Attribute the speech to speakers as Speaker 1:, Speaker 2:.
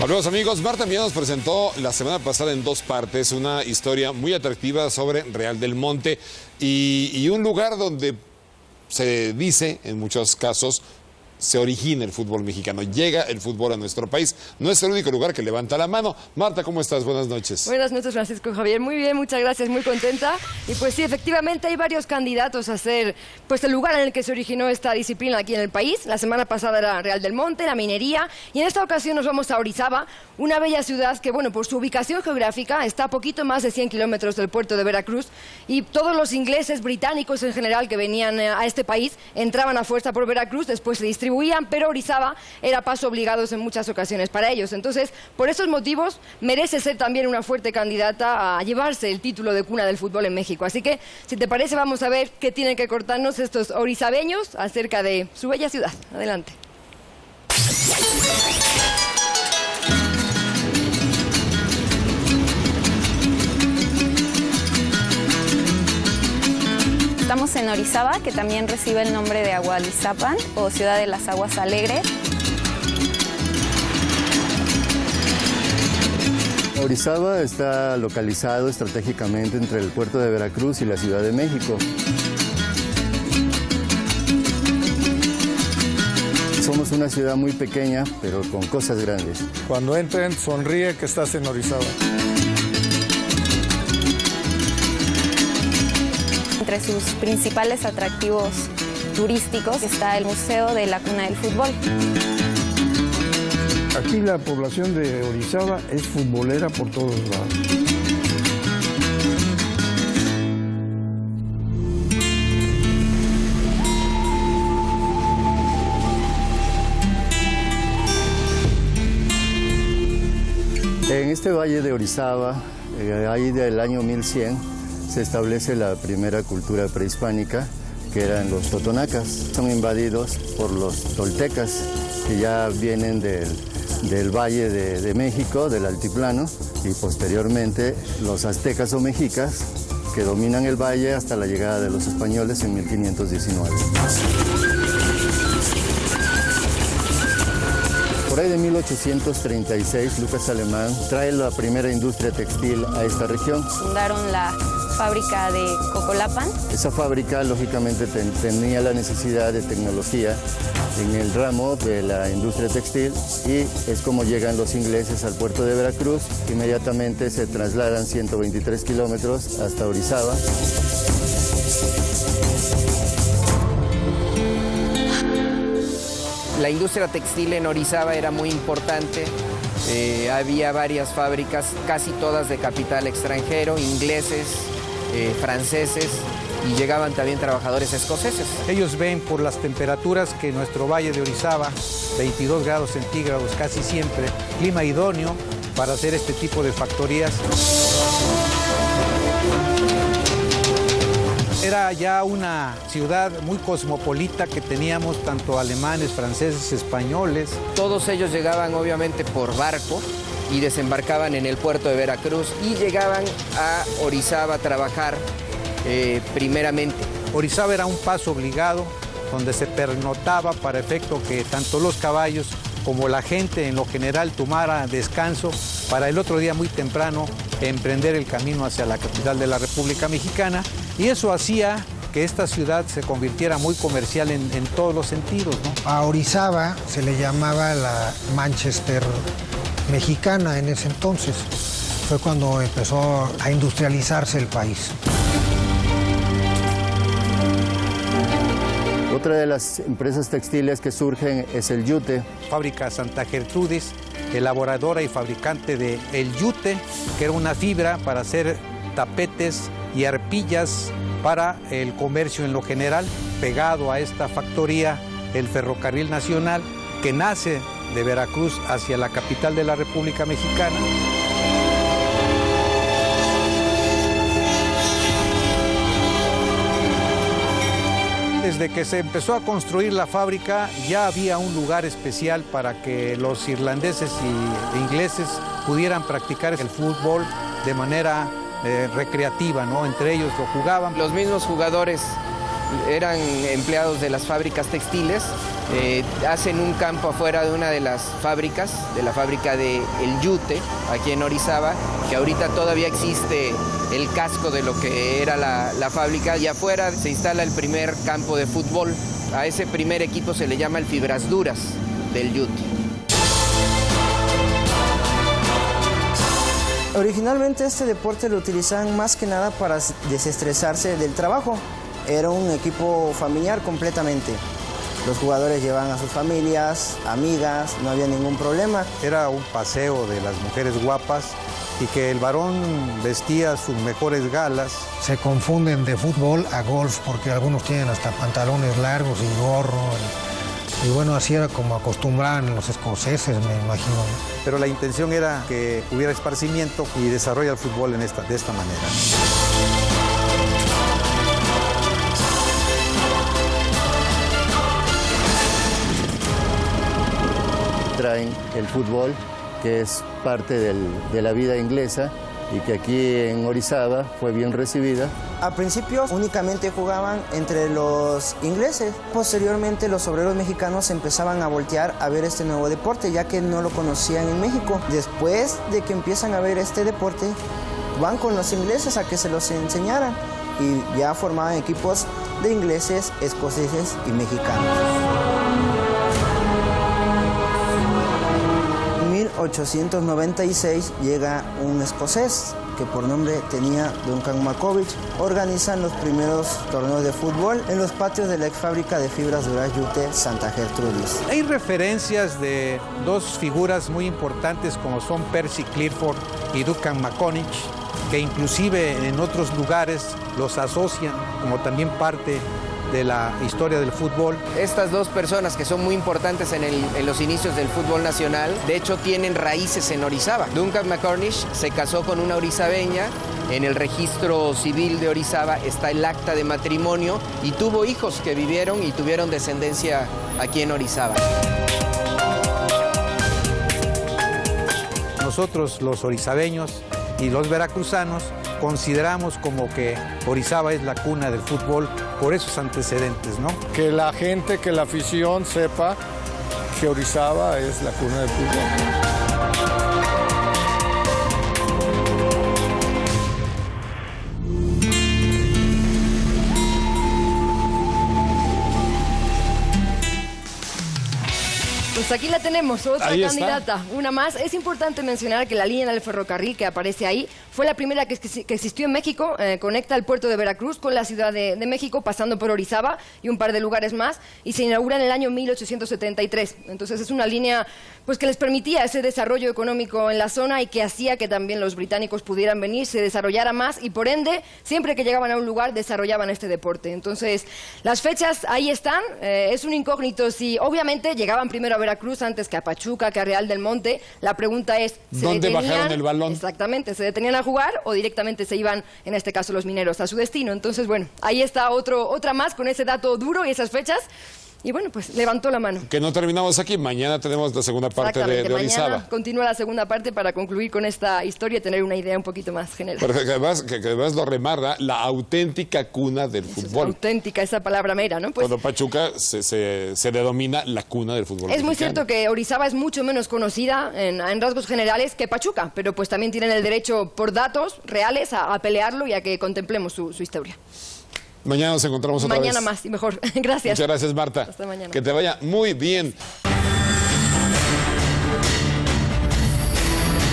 Speaker 1: Saludos amigos, Marta Millán nos presentó la semana pasada en dos partes una historia muy atractiva sobre Real del Monte y un lugar donde se dice, en muchos casos, se origina el fútbol mexicano, llega el fútbol a nuestro país. No es el único lugar que levanta la mano. Marta, ¿cómo estás? Buenas noches.
Speaker 2: Buenas noches, Francisco Javier. Muy bien, muchas gracias, muy contenta. Y pues sí, efectivamente hay varios candidatos a ser pues el lugar en el que se originó esta disciplina aquí en el país. La semana pasada era Real del Monte, la minería, y en esta ocasión nos vamos a Orizaba, una bella ciudad que, bueno, por su ubicación geográfica está a poquito más de 100 kilómetros del puerto de Veracruz, y todos los ingleses, británicos en general, que venían a este país, entraban a fuerza por Veracruz, después se distribuían, pero Orizaba era paso obligado en muchas ocasiones para ellos. Entonces, por esos motivos, merece ser también una fuerte candidata a llevarse el título de cuna del fútbol en México. Así que, si te parece, vamos a ver qué tienen que contarnos estos orizabeños acerca de su bella ciudad. Adelante.
Speaker 3: Estamos en Orizaba, que también recibe el nombre de Agualizapan o Ciudad de las Aguas Alegres.
Speaker 4: Orizaba está localizado estratégicamente entre el puerto de Veracruz y la Ciudad de México. Somos una ciudad muy pequeña, pero con cosas grandes.
Speaker 5: Cuando entren, sonríe que estás en Orizaba.
Speaker 3: Entre sus principales atractivos turísticos está el Museo de la Cuna del Fútbol.
Speaker 5: Aquí la población de Orizaba es futbolera por todos lados.
Speaker 4: En este valle de Orizaba, ahí del año 1100, se establece la primera cultura prehispánica, que eran los totonacas. Son invadidos por los toltecas, que ya vienen del Valle de México, del altiplano, y posteriormente los aztecas o mexicas, que dominan el valle hasta la llegada de los españoles en 1519. Por ahí de 1836, Lucas Alemán trae la primera industria textil a esta región.
Speaker 3: Fundaron la fábrica de Cocolapan.
Speaker 4: Esa fábrica, lógicamente, tenía la necesidad de tecnología en el ramo de la industria textil, y es como llegan los ingleses al puerto de Veracruz. Inmediatamente se trasladan 123 kilómetros hasta Orizaba.
Speaker 6: La industria textil en Orizaba era muy importante. Había varias fábricas, casi todas de capital extranjero, ingleses, franceses, y llegaban también trabajadores escoceses.
Speaker 7: Ellos ven por las temperaturas que nuestro valle de Orizaba, 22 grados centígrados casi siempre, clima idóneo para hacer este tipo de factorías. Era ya una ciudad muy cosmopolita, que teníamos tanto alemanes, franceses, españoles.
Speaker 6: Todos ellos llegaban obviamente por barco y desembarcaban en el puerto de Veracruz y llegaban a Orizaba a trabajar primeramente.
Speaker 7: Orizaba era un paso obligado donde se pernoctaba para efecto que tanto los caballos como la gente en lo general tomara descanso para el otro día muy temprano emprender el camino hacia la capital de la República Mexicana, y eso hacía que esta ciudad se convirtiera muy comercial en todos los sentidos, ¿no?
Speaker 8: A Orizaba se le llamaba la Manchester mexicana en ese entonces. Fue cuando empezó a industrializarse el país.
Speaker 4: Otra de las empresas textiles que surgen es el yute.
Speaker 7: Fábrica Santa Gertrudis, elaboradora y fabricante de el yute, que era una fibra para hacer tapetes y arpillas para el comercio en lo general. Pegado a esta factoría, el Ferrocarril Nacional, que nace de Veracruz hacia la capital de la República Mexicana. Desde que se empezó a construir la fábrica, ya había un lugar especial para que los irlandeses e ingleses pudieran practicar el fútbol de manera recreativa, ¿no? Entre ellos lo jugaban.
Speaker 6: Los mismos jugadores eran empleados de las fábricas textiles, hacen un campo afuera de una de las fábricas, de la fábrica de El Yute, aquí en Orizaba, que ahorita todavía existe el casco de lo que era la fábrica, y afuera se instala el primer campo de fútbol. A ese primer equipo se le llama el Fibras Duras del Yute.
Speaker 9: Originalmente este deporte lo utilizaban más que nada para desestresarse del trabajo. Era un equipo familiar completamente. Los jugadores llevaban a sus familias, amigas, no había ningún problema.
Speaker 7: Era un paseo de las mujeres guapas y que el varón vestía sus mejores galas.
Speaker 8: Se confunden de fútbol a golf porque algunos tienen hasta pantalones largos y gorro. Y bueno, así era como acostumbraban los escoceses, me imagino.
Speaker 7: Pero la intención era que hubiera esparcimiento y desarrollo el fútbol de esta manera.
Speaker 4: Traen el fútbol, que es parte de la vida inglesa y que aquí en Orizaba fue bien recibida.
Speaker 9: A principio únicamente jugaban entre los ingleses. Posteriormente los obreros mexicanos empezaban a voltear a ver este nuevo deporte, ya que no lo conocían en México. Después de que empiezan a ver este deporte, van con los ingleses a que se los enseñaran y ya formaban equipos de ingleses, escoceses y mexicanos. En 1896 llega un escocés que por nombre tenía Duncan Macovich. Organizan los primeros torneos de fútbol en los patios de la ex fábrica de fibras duras Yute, Santa Gertrudis.
Speaker 7: Hay referencias de dos figuras muy importantes como son Percy Clifford y Duncan Macovich, que inclusive en otros lugares los asocian como también parte de la historia del fútbol.
Speaker 6: Estas dos personas que son muy importantes en los inicios del fútbol nacional, de hecho tienen raíces en Orizaba. Duncan Macovich se casó con una orizabeña, en el registro civil de Orizaba está el acta de matrimonio y tuvo hijos que vivieron y tuvieron descendencia aquí en Orizaba.
Speaker 7: Nosotros los orizabeños y los veracruzanos consideramos como que Orizaba es la cuna del fútbol por esos antecedentes, ¿no?
Speaker 5: Que la gente, que la afición sepa que Orizaba es la cuna del fútbol.
Speaker 2: Pues aquí la tenemos, otra
Speaker 1: Ahí
Speaker 2: candidata,
Speaker 1: está.
Speaker 2: una más. Es importante mencionar que la línea del ferrocarril que aparece ahí fue la primera que existió en México, conecta el puerto de Veracruz con la Ciudad de México, pasando por Orizaba y un par de lugares más, y se inaugura en el año 1873. Entonces es una línea pues que les permitía ese desarrollo económico en la zona y que hacía que también los británicos pudieran venir, se desarrollara más y por ende, siempre que llegaban a un lugar, desarrollaban este deporte. Entonces, las fechas ahí están, es un incógnito si obviamente llegaban primero a Veracruz antes que a Pachuca, que a Real del Monte. La pregunta es,
Speaker 1: ¿dónde bajaron el balón?
Speaker 2: Exactamente, ¿se detenían a jugar o directamente se iban, en este caso los mineros, a su destino? Entonces, bueno, ahí está otra más con ese dato duro y esas fechas. Y bueno, pues levantó la mano.
Speaker 1: Que no terminamos aquí, mañana tenemos la segunda parte de Orizaba.
Speaker 2: Mañana continúa la segunda parte para concluir con esta historia y tener una idea un poquito más general.
Speaker 1: Pero que además lo remarca la auténtica cuna del fútbol.
Speaker 2: Auténtica, esa palabra mera, ¿no? Pues,
Speaker 1: cuando Pachuca se denomina la cuna del fútbol.
Speaker 2: Es muy cierto que Orizaba es mucho menos conocida en rasgos generales que Pachuca, pero pues también tienen el derecho por datos reales a pelearlo y a que contemplemos su historia.
Speaker 1: Mañana nos encontramos otra vez.
Speaker 2: Mañana más y mejor. Gracias.
Speaker 1: Muchas gracias, Marta.
Speaker 2: Hasta mañana.
Speaker 1: Que te vaya muy bien.